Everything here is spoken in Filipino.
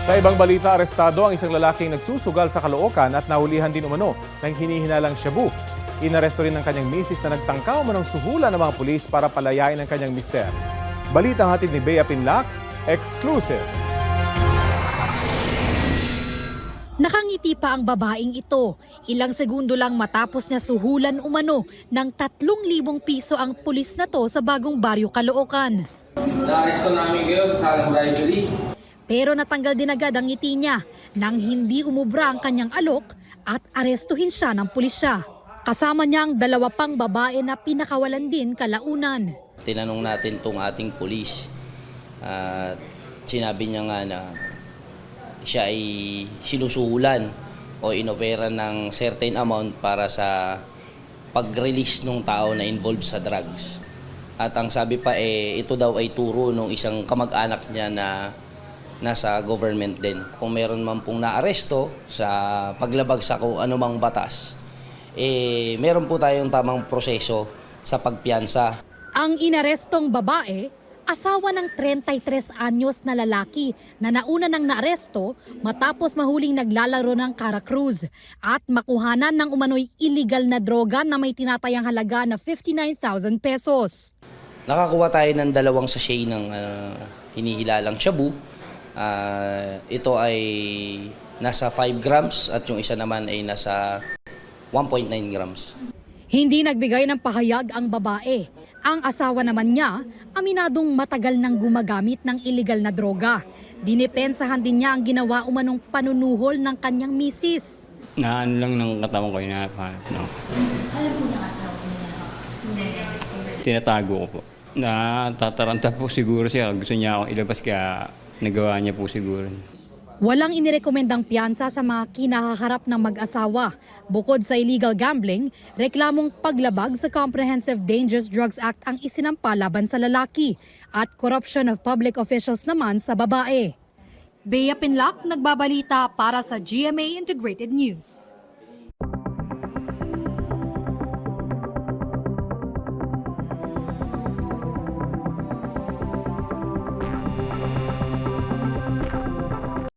Sa ibang balita, arestado ang isang lalaking nagsusugal sa Caloocan at nahulihan din umano ng hinihinalang shabu. Inaresto rin ng kanyang misis na nagtangka umanong suhulan ng mga pulis para palayain ang kanyang mister. Balitang hatid ni Bea Pinlac, exclusive. Nakangiti pa ang babaeng ito. Ilang segundo lang matapos niya suhulan umano ng 3,000 piso ang pulis na to sa Bagong Baryo, Caloocan. Na-aresto namin kayo sa halang bribery. Pero natanggal din agad ang ngiti niya nang hindi umubra ang kanyang alok at arestuhin siya ng pulisya. Kasama niya ang 2 pang babae na pinakawalan din kalaunan. Tinanong natin tong ating pulis at sinabi niya nga na siya ay sinusuhulan o inopera ng certain amount para sa pag-release ng tao na involved sa drugs. At ang sabi pa ito daw ay turo ng isang kamag-anak niya na nasa government din. Kung meron man pong naaresto sa paglabag sa kung anumang batas, meron po tayong tamang proseso sa pagpiyansa. Ang inarestong babae, asawa ng 33 anyos na lalaki na nauna nang naaresto matapos mahuling naglalaro ng Caracruz at makuhanan ng umano'y illegal na droga na may tinatayang halaga na 59,000 pesos. Nakakuha tayo ng 2 sachet ng hinihilalang shabu. Ito ay nasa 5 grams at yung isa naman ay nasa 1.9 grams. Hindi nagbigay ng pahayag ang babae. Ang asawa naman niya, aminadong matagal nang gumagamit ng illegal na droga. Dinipensahan din niya ang ginawa umanong panunuhol ng kanyang misis. Naano lang ng katawan ko yung napahanap. No? Alam mo na asawa niya? Tinatago ko po. Natataranta po siguro siya. Gusto niya akong ilabas kaya nagawa niya po siguro. Walang inirekomendang piyansa sa mga kinahaharap ng mag-asawa. Bukod sa illegal gambling, reklamong paglabag sa Comprehensive Dangerous Drugs Act ang isinampa laban sa lalaki at corruption of public officials naman sa babae. Bea Pinlac, nagbabalita para sa GMA Integrated News.